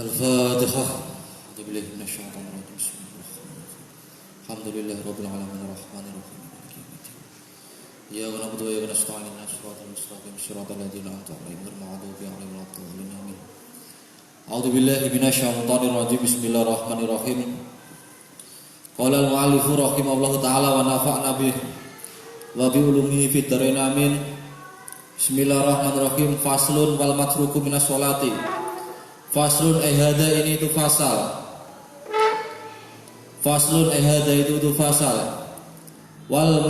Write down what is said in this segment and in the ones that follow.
Al-Fatihah. A'udzubillahi minasyaitonir rajim. Bismillahirrahmanirrahim. Alhamdulillahirabbil alamin arrahmanir rahim maliki yaumiddin. Iyyaka na'budu wa iyyaka nasta'in ihdinas siratal mustaqim siratal ladzina an'amta 'alaihim ghairil maghdubi 'alaihim waladdallin. Amin. A'udzubillahi minasyaitonir rajim. Bismillahirrahmanirrahim. Qala al-mu'allif rahimahullahu ta'ala wa nafa'na bih wa bi ulumihi fid dharain amin. Bismillahirrahmanirrahim. Faslun wal matruku minas sholati. Faslun hada ini itu fasal. Faslun hada itu fasal. Wal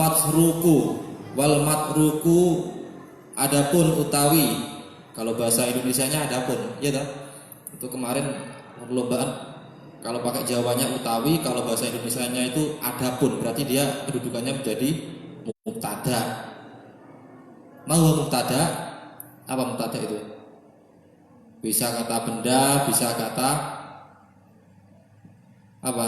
matruku adapun utawi. Kalau bahasa Indonesianya adapun, ya toh? Itu kemarin perlombaan. Kalau pakai Jawanya utawi, kalau bahasa Indonesianya itu adapun, berarti dia kedudukannya menjadi mubtada. Mau mubtada? Apa mubtada itu? Bisa kata benda, bisa kata apa?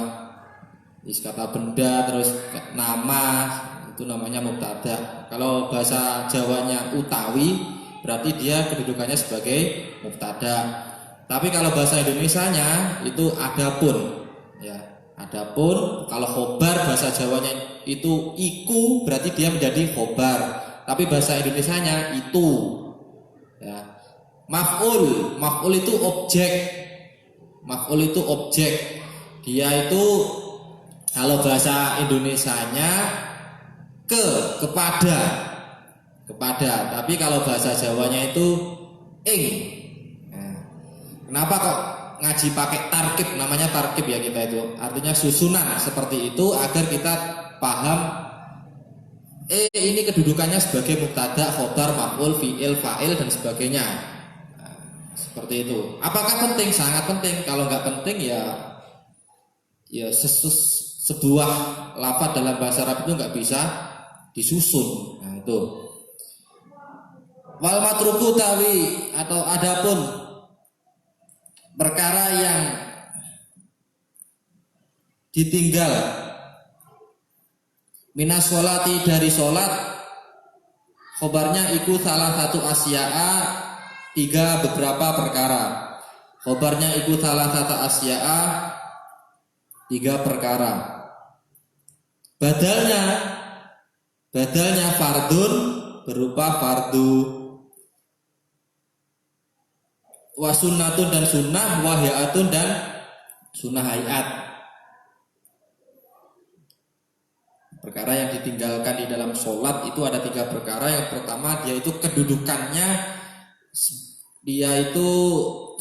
Bisa kata benda, terus nama, itu namanya mubtada. Kalau bahasa Jawanya utawi, berarti dia kedudukannya sebagai mubtada. Tapi kalau bahasa Indonesianya itu adapun, ya. Adapun kalau khobar bahasa Jawanya itu iku, berarti dia menjadi khobar. Tapi bahasa Indonesianya itu, ya. Maf'ul itu objek. Maf'ul itu objek. Dia itu kalau bahasa Indonesianya kepada. Tapi kalau bahasa Jawanya itu ing. Nah, kenapa kok ngaji pakai tarkib? Namanya tarkib ya kita itu. Artinya susunan seperti itu agar kita paham ini kedudukannya sebagai mubtada, khobar, maf'ul, fi'il, fa'il dan sebagainya. Seperti itu. Apakah penting? Sangat penting. Kalau nggak penting ya sebuah lafaz dalam bahasa Arab itu nggak bisa disusun. Nah itu. Wal matruku tawi atau adapun perkara yang ditinggal minas sholati dari sholat, khobarnya iku salah satu asya'a, tiga beberapa perkara. Khobarnya iku salah satu asya'a, tiga perkara. Badalnya fardun berupa fardu, wasunnatun dan sunnah, wahyatun dan sunnah hayat. Perkara yang ditinggalkan di dalam sholat itu ada tiga perkara. Yang pertama, dia itu kedudukannya, dia itu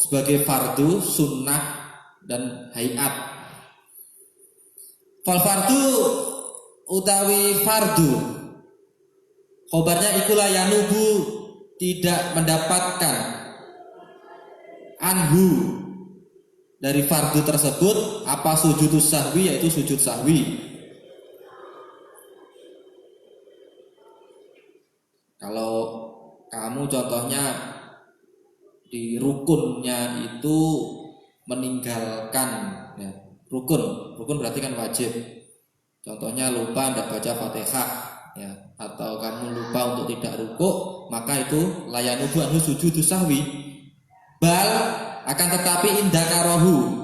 sebagai fardu, sunnah dan hayat. Fal fardu utawi fardu, khobarnya ikulah yanubu, tidak mendapatkan anhu dari fardu tersebut apa sujudus sahwi, yaitu sujud sahwi. Kalau kamu contohnya di rukunnya itu meninggalkan, ya, rukun berarti kan wajib. Contohnya lupa tidak baca Fatihah, ya, atau kamu lupa untuk tidak rukuk, maka itu layanubu anhu sujudus sahwi. Bal akan tetapi indakarohu,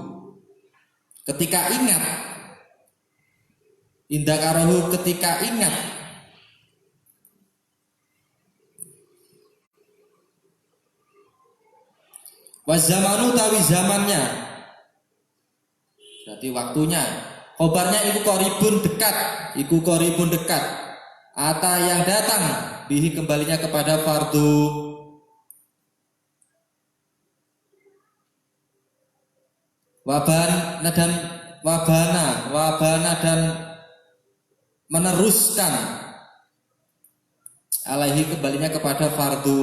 ketika ingat, indakarohu ketika ingat, wazamanu tawi zamannya, berarti waktunya. Khobarnya iku koribun dekat, ata yang datang, bihi kembalinya kepada fardu. Wabana dan meneruskan, alaihi kembalinya kepada fardu.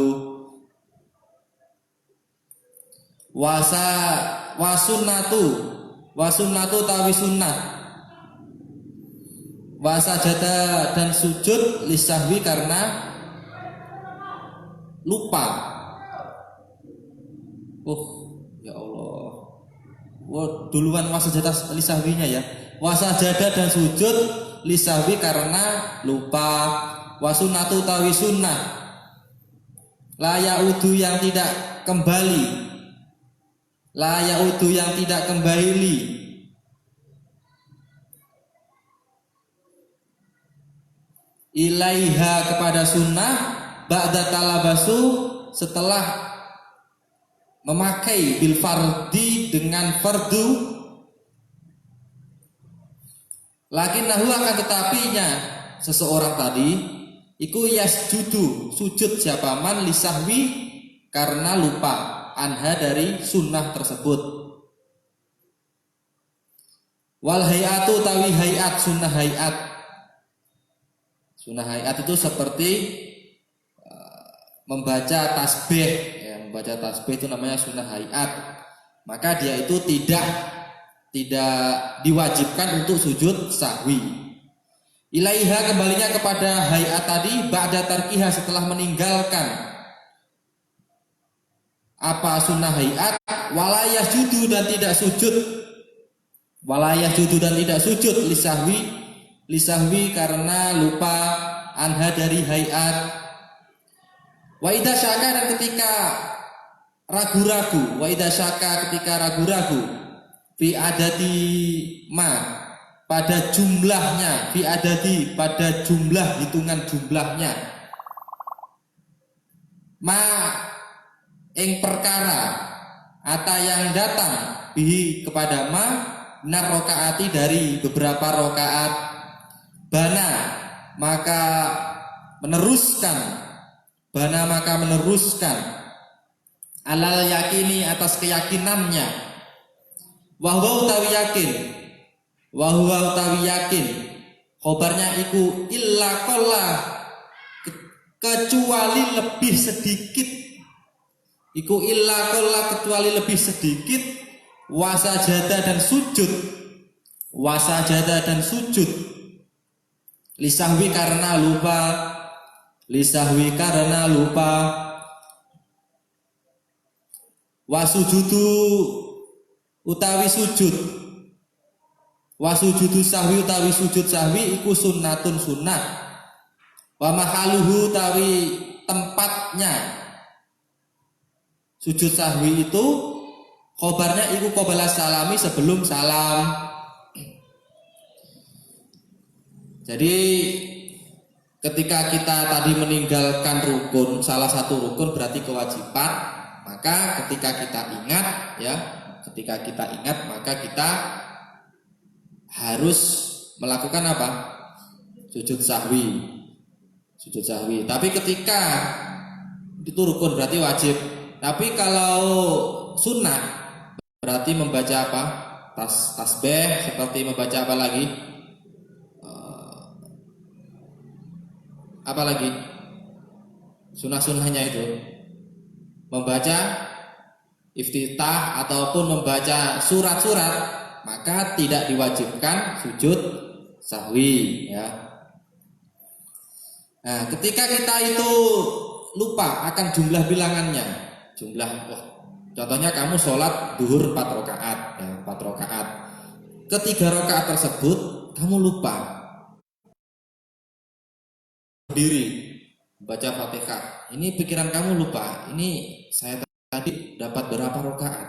Wasunnatu tawi sunnah, wasajada dan sujud lisahwi karena lupa. Ya Allah. Duluan wasajada lisahwinya ya. Wasajada dan sujud lisahwi karena lupa. Wasunnatu tawi sunnah, la yaudu yang tidak kembali, La yaudu yang tidak kembali, ilaiha kepada sunnah, ba'da talabasu setelah memakai bil fardi dengan fardu, lakinnahu akan tetapinya seseorang tadi iku yasjudu sujud siapa man lisahwi karena lupa anha dari sunnah tersebut. Wal hayatu tawi hayat sunnah hayat. Sunnah hayat itu seperti membaca tasbih ya, membaca tasbih itu namanya sunnah hayat. Maka dia itu tidak diwajibkan untuk sujud sahwi. Ilaiha kembalinya kepada hayat tadi ba'da tarkiha setelah meninggalkan apa sunnah hayat, walayah judu dan tidak sujud, walayah judu dan tidak sujud lisahwi karena lupa anha dari hayat. Wa idza syaka dan ketika ragu-ragu, wa idza syaka ketika ragu-ragu fi adati ma pada jumlahnya, fi adati pada jumlah hitungan jumlahnya, ma ing perkara ata yang datang bihi kepada ma nar rokaati dari beberapa rokaat, bana maka meneruskan alal yakini atas keyakinannya, wahwa utawi yakin khobarnya iku illa qalla kecuali lebih sedikit, iku illa qalla kecuali lebih sedikit, wasajada dan sujud lisahwi karena lupa, wasujudu sahwi utawi sujud sahwi iku sunnatun sunnah, wa mahaluhu utawi tempatnya sujud sahwi itu khobarnya iku qabala salami sebelum salam. Jadi ketika kita tadi meninggalkan rukun, salah satu rukun berarti kewajiban, maka ketika kita ingat maka kita harus melakukan apa? Sujud sahwi. Tapi ketika itu rukun berarti wajib. Tapi kalau sunnah berarti membaca apa? Tasbih, seperti membaca apa lagi? Apalagi sunnah-sunnahnya itu membaca iftitah ataupun membaca surat-surat, maka tidak diwajibkan sujud sahwi ya. Nah, ketika kita itu lupa akan jumlah bilangannya, contohnya kamu sholat duhur 4 rakaat ya, 4 rakaat. Ketiga rakaat tersebut kamu lupa berdiri baca Fatihah, ini pikiran kamu lupa, ini saya tadi dapat berapa rakaat.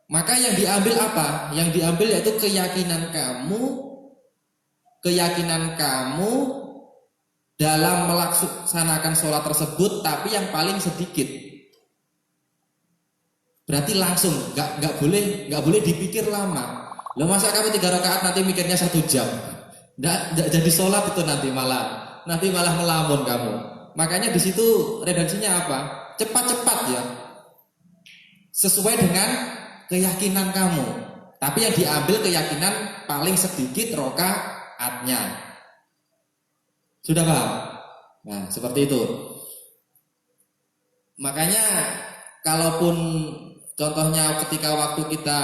Maka yang diambil apa? Yang diambil yaitu keyakinan kamu dalam melaksanakan sholat tersebut, tapi yang paling sedikit. Berarti langsung, nggak boleh dipikir lama. Loh masa kamu 3 rakaat nanti mikirnya 1 jam? Nggak jadi sholat itu nanti malah melamun kamu. Makanya di situ redaksinya apa? Cepat-cepat ya, sesuai dengan keyakinan kamu. Tapi yang diambil keyakinan paling sedikit rakaatnya. Sudah paham? Nah seperti itu. Makanya kalaupun contohnya ketika waktu kita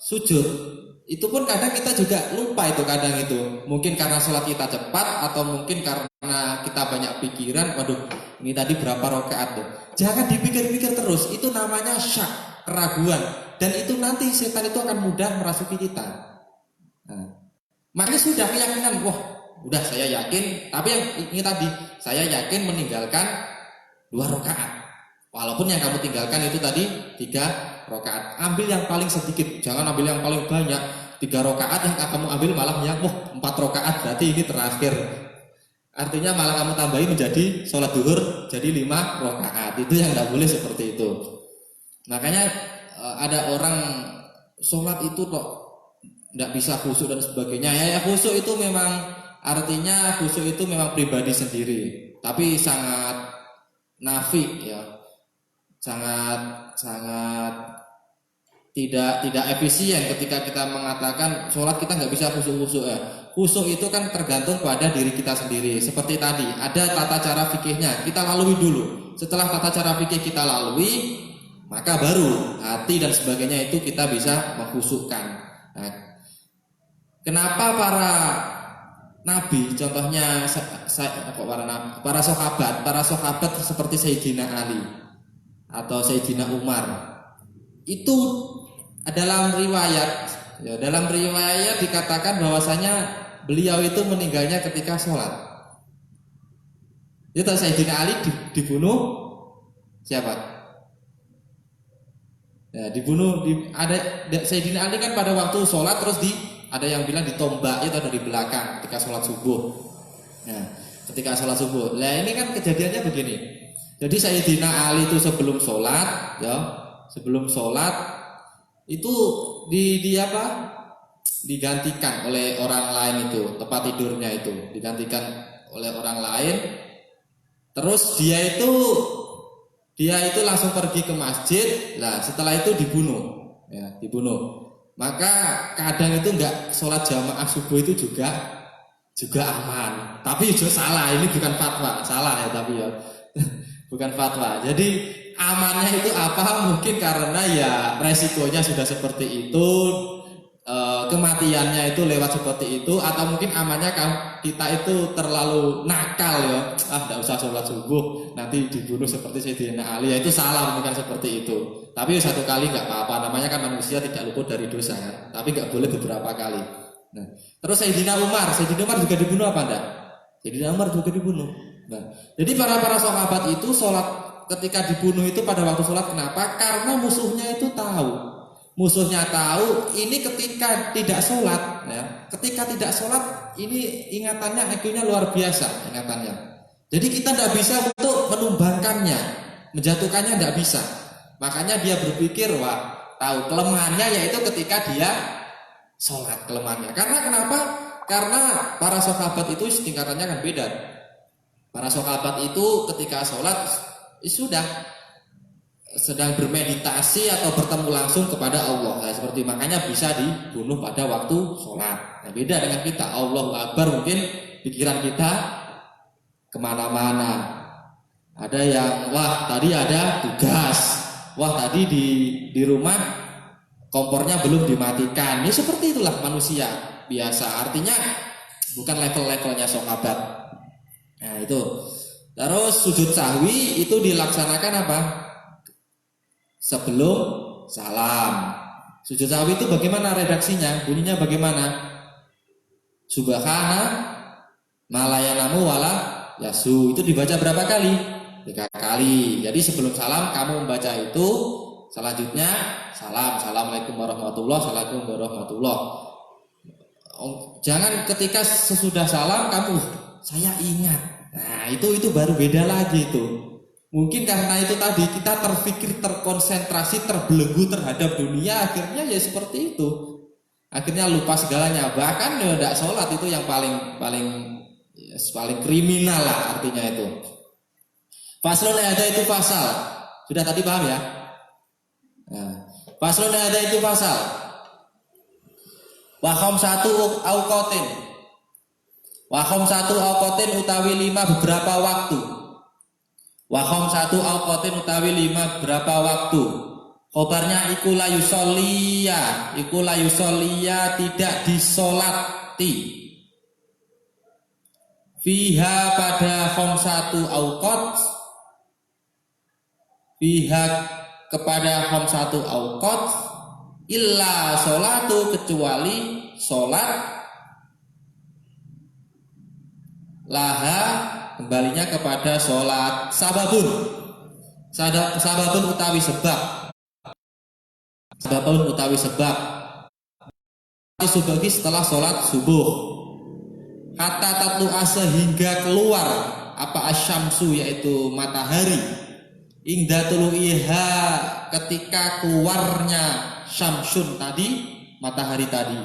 sujud, itu pun kadang kita juga lupa itu kadang itu. Mungkin karena sholat kita cepat atau mungkin karena kita banyak pikiran. Waduh, ini tadi berapa rakaat tuh? Jangan dipikir-pikir terus. Itu namanya syak, keraguan. Dan itu nanti setan itu akan mudah merasuki kita. Nah, makanya sudah keyakinan, wah, udah saya yakin. Tapi yang ini tadi, saya yakin meninggalkan 2 rakaat. Walaupun yang kamu tinggalkan itu tadi 3 rakaat. Ambil yang paling sedikit, jangan ambil yang paling banyak. 3 rakaat yang kamu ambil malah yang 4 rakaat, berarti ini terakhir. Artinya malah kamu tambahin menjadi sholat duhur jadi 5 rakaat. Itu yang tidak boleh seperti itu. Makanya ada orang sholat itu kok tidak bisa khusyuk dan sebagainya. Ya khusyuk itu memang artinya khusyuk itu memang pribadi sendiri. Tapi sangat nafik ya, sangat tidak efisien ketika kita mengatakan sholat kita nggak bisa khusyuk ya. Khusyuk itu kan tergantung pada diri kita sendiri. Seperti tadi ada tata cara fikihnya, kita lalui dulu. Setelah tata cara fikih kita lalui, maka baru hati dan sebagainya itu kita bisa mengkhusyukkan. Nah, kenapa para nabi, contohnya para sahabat seperti Sayyidina Ali atau Sayyidina Umar, itu dalam riwayat dikatakan bahwasanya beliau itu meninggalnya ketika sholat. Itu Sayyidina Ali dibunuh siapa? Ya, dibunuh ada Sayyidina Ali kan pada waktu sholat terus ada yang bilang ditombak itu dari belakang ketika sholat subuh. Nah, ketika sholat subuh. Nah, ini kan kejadiannya begini. Jadi Sayyidina Ali itu sebelum sholat itu digantikan oleh orang lain, itu tempat tidurnya itu digantikan oleh orang lain. Terus dia itu langsung pergi ke masjid. Nah, setelah itu dibunuh. Maka kadang itu enggak sholat jamaah subuh itu juga aman. Tapi itu salah, ini bukan fatwa, salah ya tapi ya. Bukan fatwa. Jadi amannya itu apa? Mungkin karena ya resikonya sudah seperti itu, kematiannya itu lewat seperti itu, atau mungkin amannya kita itu terlalu nakal ya. Enggak usah sholat subuh, nanti dibunuh seperti Sayyidina Ali. Ya, itu salah, bukan seperti itu. Tapi satu kali nggak apa-apa, namanya kan manusia tidak luput dari dosa, tapi nggak boleh beberapa kali. Nah, terus Sayyidina Umar juga dibunuh apa enggak? Sayyidina Umar juga dibunuh. Nah, jadi para sahabat itu sholat ketika dibunuh itu pada waktu sholat, kenapa? Karena musuhnya itu tahu. Musuhnya tahu ini ketika tidak sholat, ya. Ketika tidak sholat ini ingatannya, IQ-nya luar biasa ingatannya. Jadi kita tidak bisa untuk menumbangkannya, menjatuhkannya tidak bisa. Makanya dia berpikir, wah, tahu kelemahannya yaitu ketika dia sholat kelemahannya. Karena kenapa? Karena para sahabat itu tingkatannya kan beda. Para sahabat itu ketika sholat sudah sedang bermeditasi atau bertemu langsung kepada Allah. Nah, seperti makanya bisa dibunuh pada waktu sholat. Nah, beda dengan kita. Allahu Akbar mungkin pikiran kita kemana-mana. Ada yang wah tadi ada tugas. Wah tadi di rumah kompornya belum dimatikan. Ya seperti itulah manusia biasa. Artinya bukan level-levelnya sahabat. Nah itu. Terus sujud sahwi itu dilaksanakan apa? Sebelum salam. Sujud sahwi itu bagaimana redaksinya? Bunyinya bagaimana? Subhana malayanamu wala yasu. Itu dibaca berapa kali? 3 kali. Jadi sebelum salam kamu membaca itu, selanjutnya salam. Assalamualaikum warahmatullahi wabarakatuh. Jangan ketika sesudah salam kamu saya ingat. Nah, itu baru beda lagi itu. Mungkin karena itu tadi kita terpikir, terkonsentrasi, terbelenggu terhadap dunia, akhirnya ya seperti itu. Akhirnya lupa segalanya. Bahkan ya tidak sholat itu yang paling kriminal lah artinya itu. Faslun ada itu pasal. Sudah tadi paham ya? Nah, faslun ada itu pasal. Wahom 1 auqatin. Wahom 1 auqatin utawi 5 beberapa waktu. Wahom 1 auqatin utawi 5 beberapa waktu. Khobarnya iku la yusolliya tidak disolati. Fiha pada khomsatu auqat. Pihak kepada khomsatu auqat illa sholatu kecuali sholat laha kembalinya kepada sholat sababun. Sababun utawi sebab. Sababun utawi sebab. Subagi setelah sholat subuh. Hatta tatlu'a sehingga keluar apa asyamsu yaitu matahari. Ingda tulu'iha ketika keluarnya syamsun tadi, matahari tadi.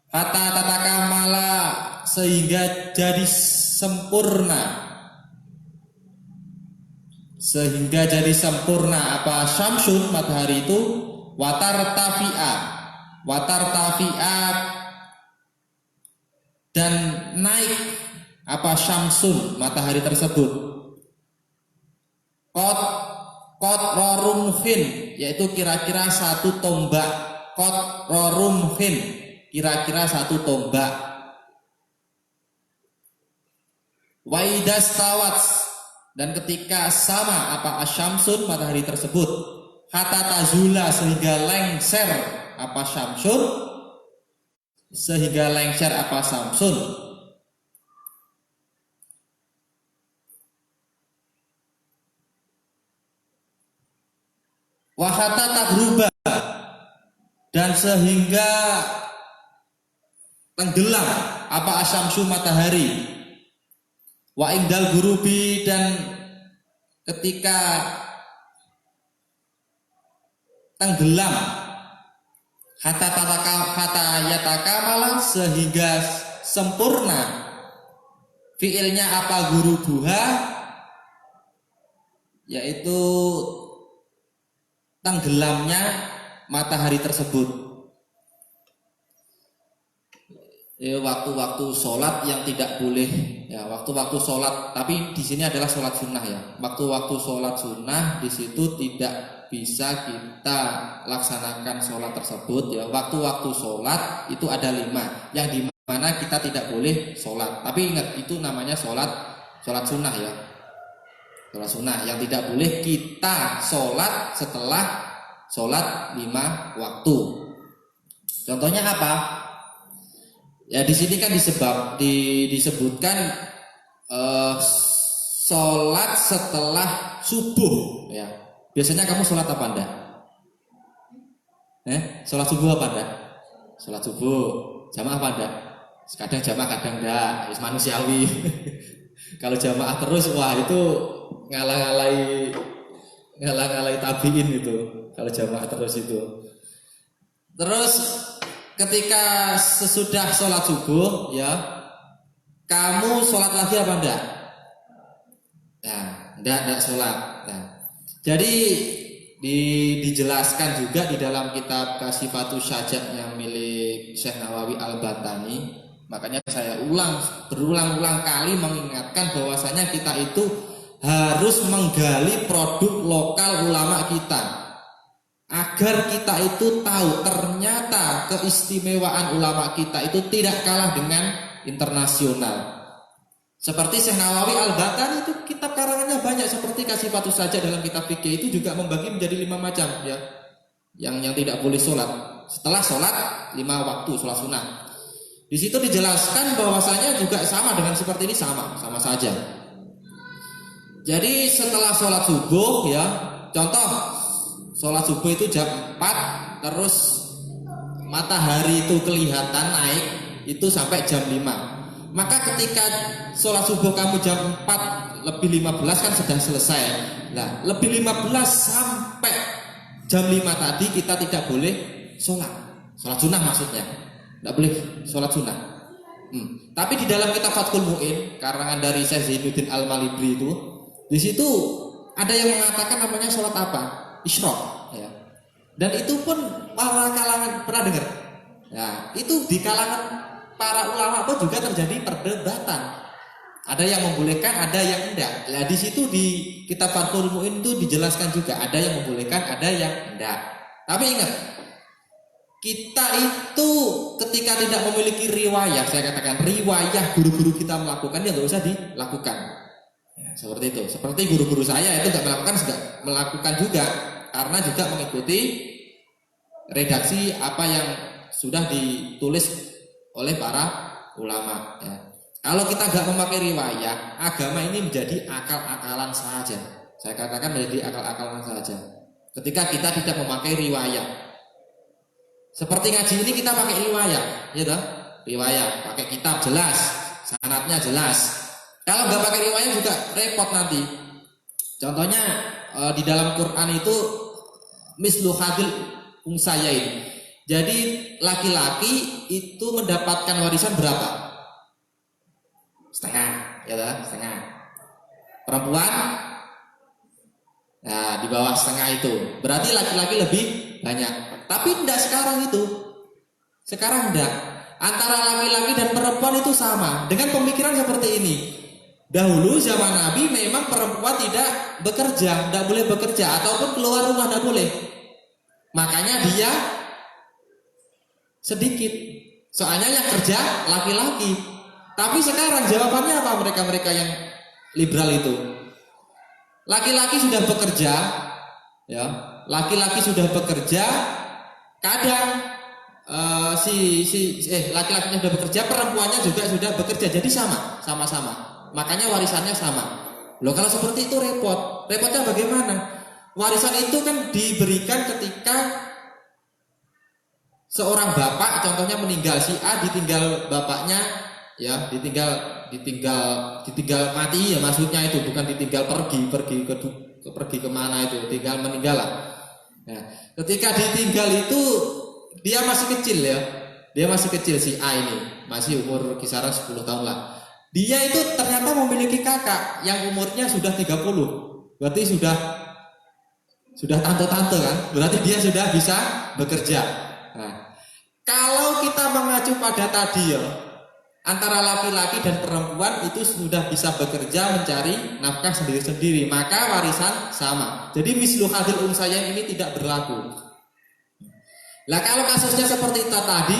Hatta tatakamala sehingga jadi sempurna. Sehingga jadi sempurna apa syamsun matahari itu watar tafi'a dan naik apa syamsun matahari tersebut kot rorumhin yaitu kira-kira satu tombak kot rorumhin kira-kira satu tombak waidas tawat dan ketika sama apa asyamsun matahari tersebut hatta tazula sehingga lengser apa syamsun sehingga lengser apa samsun wahata taghruba dan sehingga tenggelam apa asyamsu matahari wa indal gurubi dan ketika tenggelam hatta yatakamala sehingga sempurna fiilnya apa guru buha yaitu tenggelamnya matahari tersebut. Waktu-waktu sholat yang tidak boleh ya waktu-waktu sholat tapi di sini adalah sholat sunnah ya waktu-waktu sholat sunnah di situ tidak bisa kita laksanakan sholat tersebut ya waktu-waktu sholat itu ada 5 yang dimana kita tidak boleh sholat tapi ingat itu namanya sholat sunnah ya sholat sunnah yang tidak boleh kita sholat setelah sholat 5 waktu. Contohnya apa? Ya di sini kan disebutkan sholat setelah subuh ya. Biasanya kamu sholat apa enggak? Sholat subuh apa enggak? Sholat subuh jamaah apa enggak? Kadang jamaah kadang enggak, manusiawi. Kalau jamaah terus wah itu ngalah-ngalai tabiin itu. Kalau jamaah terus itu. Terus ketika sesudah sholat subuh ya kamu sholat lagi apa enggak? Ya, enggak sholat. Nah, jadi dijelaskan juga di dalam kitab Kasifatus Syajah yang milik Syekh Nawawi Al-Batani. Makanya saya berulang-ulang kali mengingatkan bahwasanya kita itu harus menggali produk lokal ulama kita. Agar kita itu tahu ternyata keistimewaan ulama kita itu tidak kalah dengan internasional. Seperti Syekh Nawawi Al-Batani itu kitab karangannya banyak seperti Kasifatus Syajah dalam kitab fikih itu juga membagi menjadi 5 macam ya. Yang tidak boleh sholat setelah sholat 5 waktu sholat sunnah. Di situ dijelaskan bahwasanya juga sama dengan seperti ini sama saja. Jadi setelah sholat subuh ya, contoh sholat subuh itu jam 4 terus matahari itu kelihatan naik itu sampai jam 5. Maka ketika sholat subuh kamu jam 4 lebih 15 kan sudah selesai. Nah lebih 15 sampai jam 5 tadi kita tidak boleh sholat sunnah maksudnya. Tidak boleh sholat sunnah. Tapi di dalam kitab Fathul Mu'in karangan dari Syekh Zainuddin Al-Malibri itu di situ ada yang mengatakan namanya sholat apa? Isyraq ya. Dan itu pun para kalangan pernah dengar. Ya, itu di kalangan para ulama pun juga terjadi perdebatan. Ada yang membolehkan, ada yang enggak. Nah, di situ di kitab Fathul Mu'in itu dijelaskan juga ada yang membolehkan, ada yang enggak. Tapi ingat, kita itu ketika tidak memiliki riwayah, saya katakan riwayah guru-guru kita melakukan ya nggak usah dilakukan. Ya, seperti itu. Seperti guru-guru saya itu nggak melakukan juga karena juga mengikuti redaksi apa yang sudah ditulis oleh para ulama. Ya. Kalau kita nggak memakai riwayah, agama ini menjadi akal-akalan saja. Saya katakan menjadi akal-akalan saja. Ketika kita tidak memakai riwayat. Seperti ngaji ini kita pakai riwayat, ya toh? Riwayat, pakai kitab jelas, sanadnya jelas. Kalau nggak pakai riwayat juga repot nanti. Contohnya di dalam Quran itu mislu hadil unsayain. Jadi laki-laki itu mendapatkan warisan berapa? Setengah, ya toh? Setengah. Perempuan nah, di bawah setengah itu. Berarti laki-laki lebih banyak. Tapi tidak sekarang itu. Sekarang tidak. Antara laki-laki dan perempuan itu sama. Dengan pemikiran seperti ini. Dahulu zaman Nabi memang perempuan tidak bekerja, tidak boleh bekerja ataupun keluar rumah tidak boleh. Makanya dia sedikit. Soalnya yang kerja laki-laki. Tapi sekarang jawabannya apa mereka-mereka yang liberal itu? Laki-laki sudah bekerja, ya. Laki-laki sudah bekerja, kadang laki-lakinya sudah bekerja, perempuannya juga sudah bekerja, jadi sama-sama. Makanya warisannya sama. Loh kalau seperti itu repot. Repotnya bagaimana? Warisan itu kan diberikan ketika seorang bapak, contohnya meninggal, si A ditinggal bapaknya, ya ditinggal mati ya maksudnya itu, bukan ditinggal pergi kemana itu, tinggal meninggal lah. Nah, ketika ditinggal itu dia masih kecil ya, dia masih kecil si A ini, masih umur kisaran 10 tahun lah. Dia itu ternyata memiliki kakak yang umurnya sudah 30, berarti sudah tante-tante kan, berarti dia sudah bisa bekerja. Nah, kalau kita mengacu pada tadi ya, antara laki-laki dan perempuan itu sudah bisa bekerja mencari nafkah sendiri-sendiri, maka warisan sama. Jadi mislu hadil unsayain ini tidak berlaku. Lah kalau kasusnya seperti itu tadi,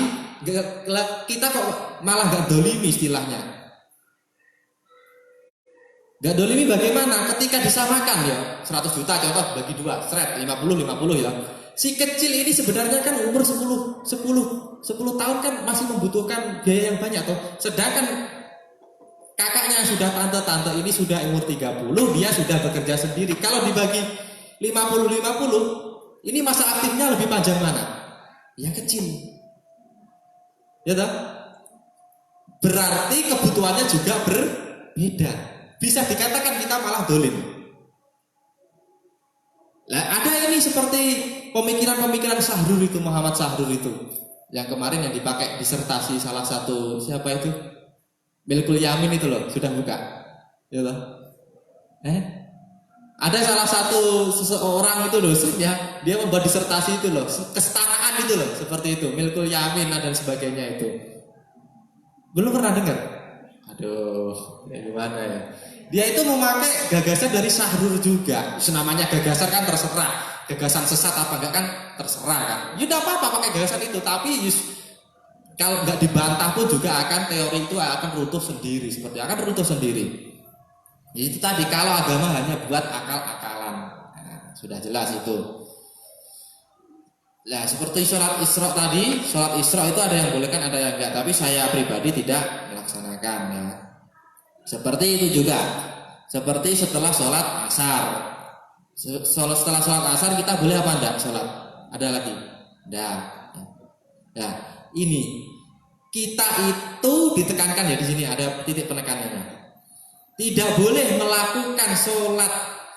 kita kok malah gak dolimi istilahnya. Gak dolimi bagaimana? Ketika disamakan ya 100 juta contoh bagi dua, seret 50 ya. Si kecil ini sebenarnya kan umur 10 tahun kan masih membutuhkan biaya yang banyak toh. Sedangkan kakaknya sudah tante-tante ini sudah umur 30, dia sudah bekerja sendiri. Kalau dibagi 50, ini masa aktifnya lebih panjang mana? Yang kecil. Ya toh? Berarti kebutuhannya juga berbeda. Bisa dikatakan kita malah dolim. Lah ada ini seperti pemikiran Sahrul itu, Muhammad Sahrul itu, yang kemarin yang dipakai disertasi salah satu siapa itu, Milkul Yamin itu loh, sudah buka, ya loh. Ada salah satu seseorang itu dosennya, dia membuat disertasi itu loh, kesetaraan itu loh, seperti itu, Milkul Yamin dan sebagainya itu. Belum pernah dengar? Aduh, ya gimana ya? Dia itu memakai gagasan dari Sahrul juga. Namanya gagasan kan terserah. Gagasan sesat apa enggak kan terserah kan. Ya udah apa-apa pakai gagasan itu, tapi kalau enggak dibantah pun juga akan teori itu akan runtuh sendiri, Ya, itu tadi kalau agama hanya buat akal-akalan. Nah, sudah jelas itu. Nah, seperti sholat Isra tadi, sholat Isra itu ada yang bolehkan, ada yang enggak, tapi saya pribadi tidak melaksanakan ya. Seperti itu juga. Seperti setelah sholat asar. Setelah sholat asar kita boleh apa enggak sholat? Ada lagi? Enggak. Ya, ini kita itu ditekankan ya di sini ada titik penekanannya. Tidak boleh melakukan sholat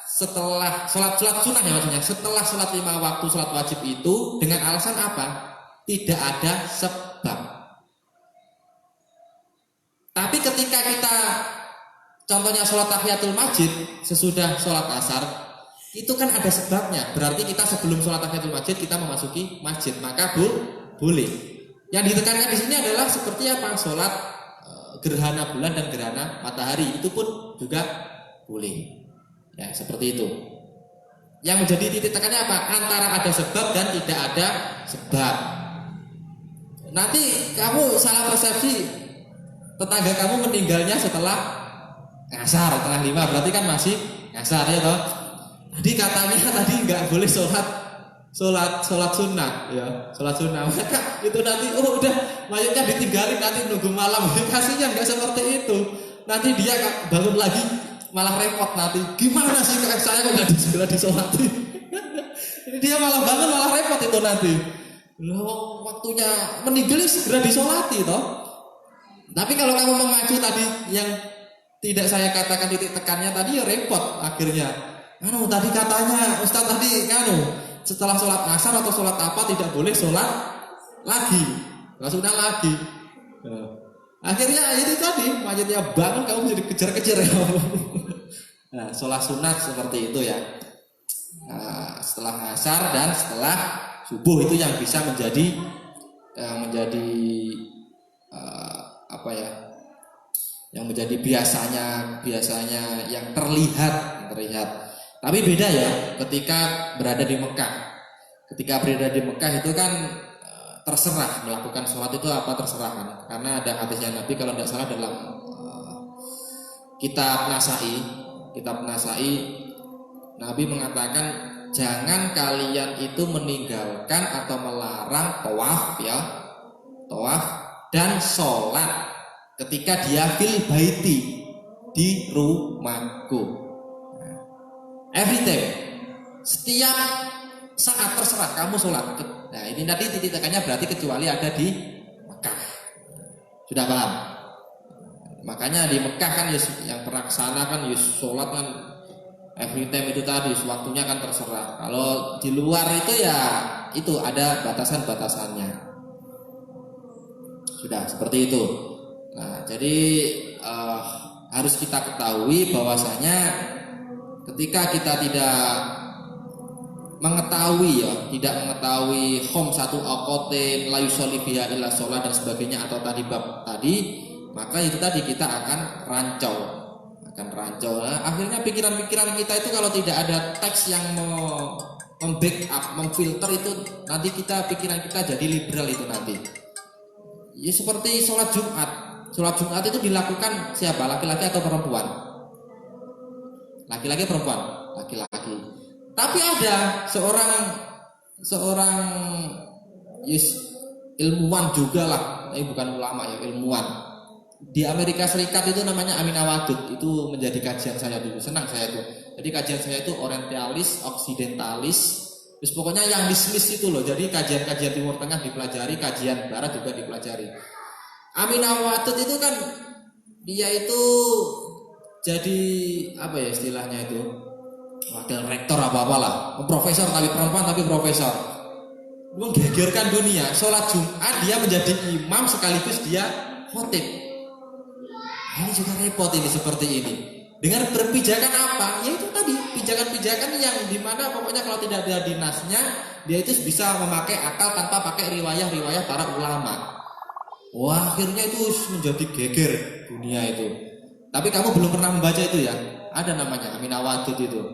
setelah sholat sunnah ya maksudnya. Setelah sholat 5 waktu sholat wajib itu dengan alasan apa? Tidak ada sebab. Tapi ketika kita contohnya sholat tahiyatul masjid sesudah sholat asar, itu kan ada sebabnya. Berarti kita sebelum sholat tahiyatul masjid kita memasuki masjid, maka boleh. Yang ditekankan di sini adalah seperti apa? Sholat gerhana bulan dan gerhana matahari itu pun juga boleh. Ya seperti itu. Yang menjadi titik tekannya apa? Antara ada sebab dan tidak ada sebab. Nanti kamu salah persepsi, tetangga kamu meninggalnya setelah asar, setengah 5, berarti kan masih asar ya toh. Tadi katanya nggak boleh sholat sunnah ya, sholat sunnah. Maka itu nanti udah mayatnya ditinggalin nanti nunggu malam. Kasihnya nggak seperti itu. Nanti dia bangun lagi malah repot nanti. Gimana sih saya kok nggak segera disolati? Ini dia malah bangun malah repot itu nanti. Loh, waktunya meninggal segera disolati toh. Tapi kalau kamu mengacu tadi yang tidak saya katakan titik tekannya tadi ya repot akhirnya. Tadi katanya Ustaz tadi setelah sholat asar atau sholat apa tidak boleh sholat lagi, nggak sudah lagi. Akhirnya itu tadi mayatnya bangun kamu jadi kejar-kejar ya. Nah, sholat sunat seperti itu ya. Setelah asar dan setelah subuh itu yang bisa menjadi yang menjadi biasanya yang terlihat. Tapi beda ya ketika berada di Mekah. Ketika berada di Mekah itu kan terserah melakukan sholat itu apa terserah kan. Karena ada hadisnya Nabi kalau tidak salah dalam kitab Nasai Nabi mengatakan jangan kalian itu meninggalkan atau melarang tawaf dan sholat ketika dia fil baiti di rumahku. Every time, setiap saat terserah kamu sholat. Nah ini tadi titik tekannya berarti kecuali ada di Mekah. Sudah paham? Makanya di Mekah kan yang pernah kesana kan sholat kan every time itu tadi waktunya kan terserah. Kalau di luar itu ya itu ada batasan-batasannya. Sudah seperti itu. Nah jadi harus kita ketahui bahwasanya ketika kita tidak mengetahui khom satu akotin layu solibiha illa sholat dan sebagainya atau tadi bab tadi, maka itu tadi kita akan rancau. Nah, akhirnya pikiran-pikiran kita itu kalau tidak ada teks yang membackup, memfilter itu nanti pikiran kita jadi liberal itu nanti. Ya seperti sholat Jumat. Sholat Jumat itu dilakukan siapa? Laki-laki atau perempuan? Laki-laki perempuan? Laki-laki. Tapi ada seorang ilmuwan juga lah, ini bukan ulama ya, ilmuwan di Amerika Serikat itu namanya Aminah Wadud. Itu menjadi kajian saya dulu, senang saya itu. Jadi kajian saya itu orientalis, oksidentalis, terus pokoknya yang list itu loh. Jadi kajian-kajian Timur Tengah dipelajari, kajian Barat juga dipelajari. Aminah Wadud itu kan dia itu jadi apa ya istilahnya itu, wakil rektor apa-apalah, profesor tapi perempuan tapi profesor, menggegerkan dunia. Sholat Jumat dia menjadi imam sekaligus dia khotib. Ini juga repot ini seperti ini. Dengan berpijakan apa? Ya itu tadi pijakan-pijakan yang dimana pokoknya kalau tidak ada dinasnya dia itu bisa memakai akal tanpa pakai riwayah-riwayah para ulama. Wah akhirnya itu menjadi geger dunia itu. Tapi kamu belum pernah membaca itu ya? Ada namanya Aminah Wadud itu.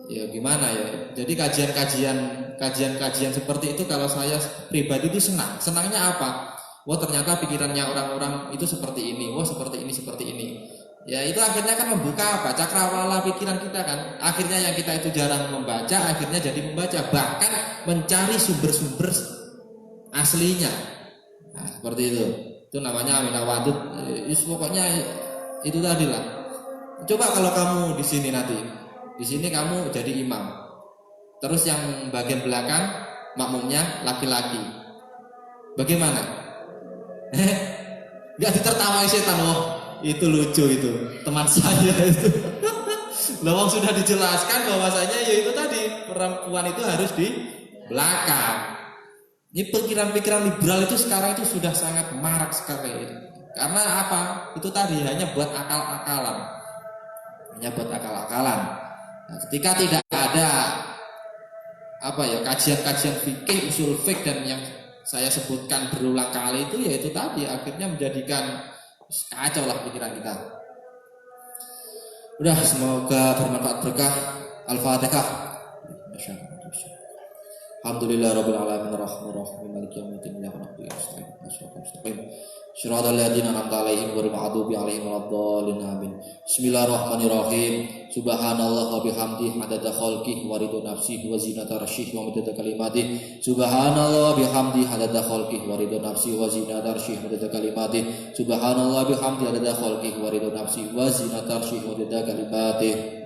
Ya gimana ya? Jadi kajian-kajian seperti itu kalau saya pribadi itu senang. Senangnya apa? Wah ternyata pikirannya orang-orang itu seperti ini. Wah seperti ini. Ya itu akhirnya kan membuka apa? Cakrawala pikiran kita kan. Akhirnya yang kita itu jarang membaca, akhirnya jadi membaca. Bahkan mencari sumber-sumber aslinya. Nah seperti itu. Itu namanya Aminah Wadud. Pokoknya itu tadi lah. Coba kalau kamu di sini nanti, di sini kamu jadi imam. Terus yang bagian belakang makmumnya laki-laki. Bagaimana? Gak ditertawai setan loh. Itu lucu itu. Teman saya itu. Lawang sudah dijelaskan bahwasanya ya itu tadi perempuan itu harus di belakang. Ini pikiran-pikiran liberal itu sekarang itu sudah sangat marak sekali. Karena apa? Itu tadi hanya buat akal-akalan. Nah, ketika tidak ada kajian-kajian fikih, usul fikih dan yang saya sebutkan berulang kali itu ya itu tadi akhirnya menjadikan kacau lah pikiran kita. Udah, semoga bermanfaat berkah. Al-Fatihah. Alhamdulillah rabbil alamin arrahmanir rahim maliki yaumiddin iyyaka na'budu wa iyyaka nasta'in Syiratal ladzina an'amta 'alaihim ghairil maghdubi 'alaihim waladdallin amin. Bismillahirrahmanirrahim. Subhanallah wa bihamdihi adada khalqihi wa ridha nafsihi wa zinata arsyihi wa midada kalimatihi. Subhanallah wa bihamdihi adada khalqihi wa ridha nafsihi wa zinata arsyihi wa midada kalimatihi. Subhanallah wa bihamdihi adada khalqihi wa ridha nafsihi wa zinata arsyihi wa midada kalimatihi.